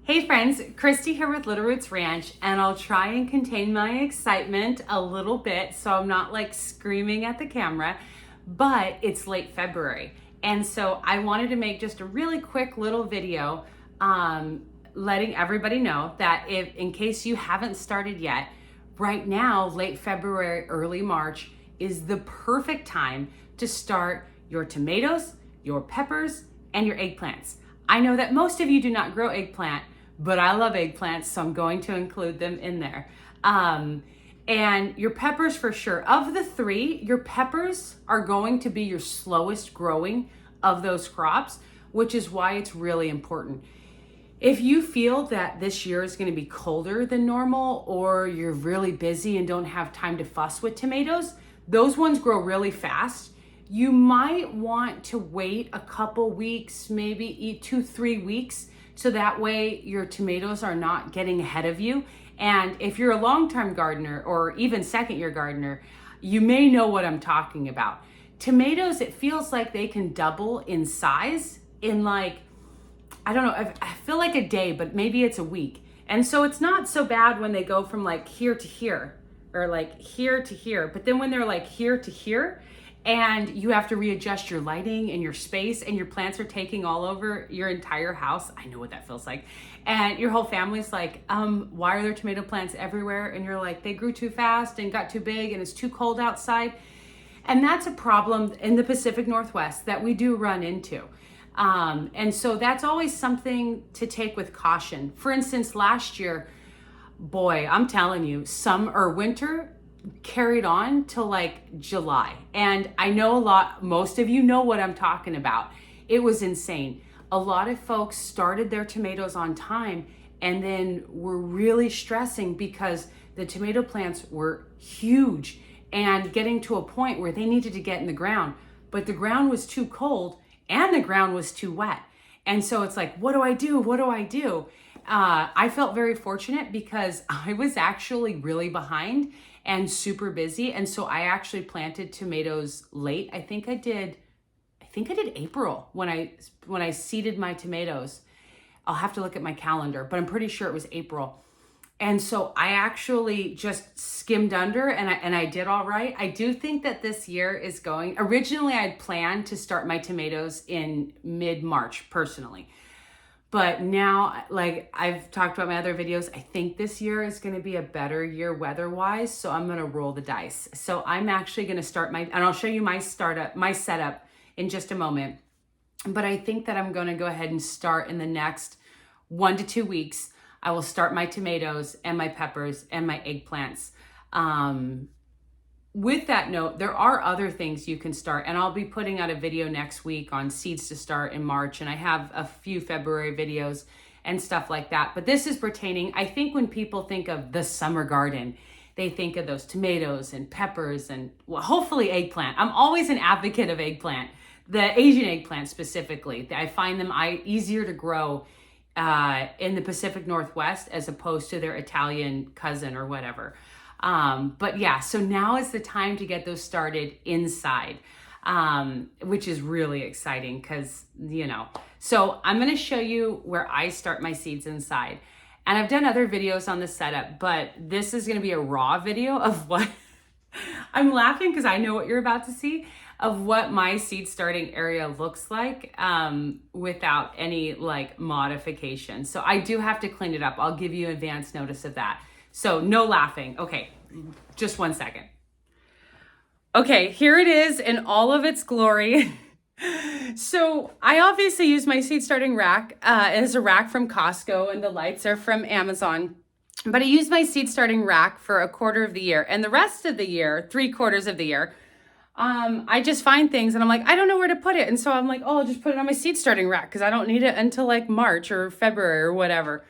Hey friends, Christy here with Little Roots Ranch, and I'll try and contain my excitement a little bit so I'm not like screaming at the camera, but it's late February. And so I wanted to make just a really quick little video letting everybody know that if, in case you haven't started yet, right now, late February, early March is the perfect time to start your tomatoes, your peppers, and your eggplants. I know that most of you do not grow eggplant, but I love eggplants, so I'm going to include them in there. And your peppers for sure. Of the three, your peppers are going to be your slowest growing of those crops, which is why it's really important. If you feel that this year is going to be colder than normal, or you're really busy and don't have time to fuss with tomatoes, those ones grow really fast. You might want to wait a couple weeks, maybe 2-3 weeks, so that way your tomatoes are not getting ahead of you. And if you're a long-time gardener or even second-year gardener, you may know what I'm talking about. Tomatoes, it feels like they can double in size in like, I don't know, I feel like a day, but maybe it's a week. And so it's not so bad when they go from like here to here or like here to here. But then when they're like here to here, and you have to readjust your lighting and your space, and your plants are taking all over your entire house. I know what that feels like. And your whole family's like, why are there tomato plants everywhere? And you're like, they grew too fast and got too big and it's too cold outside. And that's a problem in the Pacific Northwest that we do run into. And so that's always something to take with caution. For instance, last year, boy, I'm telling you, winter carried on till like July. And I know most of you know what I'm talking about. It was insane. A lot of folks started their tomatoes on time and then were really stressing because the tomato plants were huge and getting to a point where they needed to get in the ground, but the ground was too cold and the ground was too wet. And so it's like, what do I do? What do I do? I felt very fortunate because I was actually really behind and super busy. And so I actually planted tomatoes late. I think I did April when I seeded my tomatoes. I'll have to look at my calendar, but I'm pretty sure it was April. And so I actually just skimmed under and I did all right. I do think that this year is going, originally I'd planned to start my tomatoes in mid-March personally. But now, like I've talked about my other videos, I think this year is going to be a better year weather-wise, so I'm going to roll the dice. So I'm actually going to start and I'll show you my setup in just a moment. But I think that I'm going to go ahead and start in the next 1 to 2 weeks. I will start my tomatoes and my peppers and my eggplants. With that note, there are other things you can start, and I'll be putting out a video next week on seeds to start in March, and I have a few February videos and stuff like that. But this is pertaining, I think when people think of the summer garden, they think of those tomatoes and peppers and hopefully eggplant. I'm always an advocate of eggplant, the Asian eggplant specifically. I find them easier to grow in the Pacific Northwest as opposed to their Italian cousin or whatever. But yeah, so now is the time to get those started inside, which is really exciting because, so I'm going to show you where I start my seeds inside. And I've done other videos on the setup, but this is going to be a raw video of what I'm laughing because I know what you're about to see of what my seed starting area looks like, without any like modification. So I do have to clean it up. I'll give you advance notice of that. So no laughing. Okay, just 1 second. Okay, here it is in all of its glory. So I obviously use my seed starting rack as a rack from Costco, and the lights are from Amazon. But I use my seed starting rack for a quarter of the year, and the rest of the year, 3/4 of the year, I just find things and I'm like, I don't know where to put it. And so I'm like, oh, I'll just put it on my seed starting rack because I don't need it until like March or February or whatever.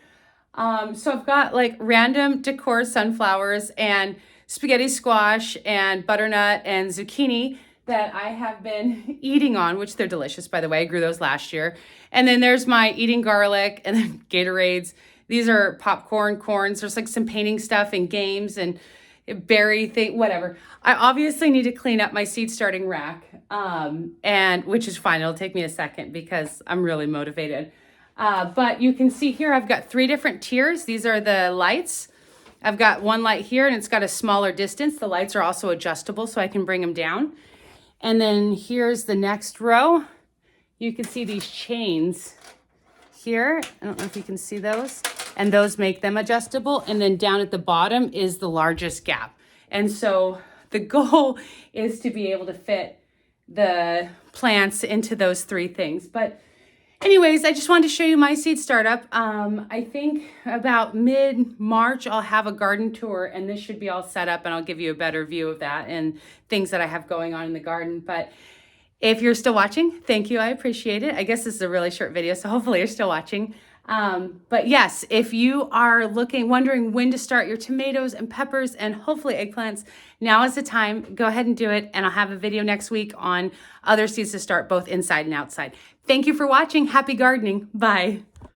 So I've got like random decor sunflowers and spaghetti squash and butternut and zucchini that I have been eating on, which they're delicious, by the way. I grew those last year. And then there's my eating garlic and then Gatorades. These are popcorn corns. There's like some painting stuff and games and berry thing, whatever. I obviously need to clean up my seed starting rack, and which is fine. It'll take me a second because I'm really motivated. But you can see here, I've got 3 different tiers. These are the lights. I've got one light here and it's got a smaller distance. The lights are also adjustable so I can bring them down. And then here's the next row. You can see these chains here. I don't know if you can see those. And those make them adjustable. And then down at the bottom is the largest gap. And so the goal is to be able to fit the plants into those 3 things. But anyways, I just wanted to show you my seed startup. I think about mid-March, I'll have a garden tour and this should be all set up and I'll give you a better view of that and things that I have going on in the garden. But if you're still watching, thank you, I appreciate it. I guess this is a really short video, so hopefully you're still watching. But yes, if you are wondering when to start your tomatoes and peppers and hopefully eggplants, now is the time. Go ahead and do it. And I'll have a video next week on other seeds to start both inside and outside. Thank you for watching. Happy gardening. Bye.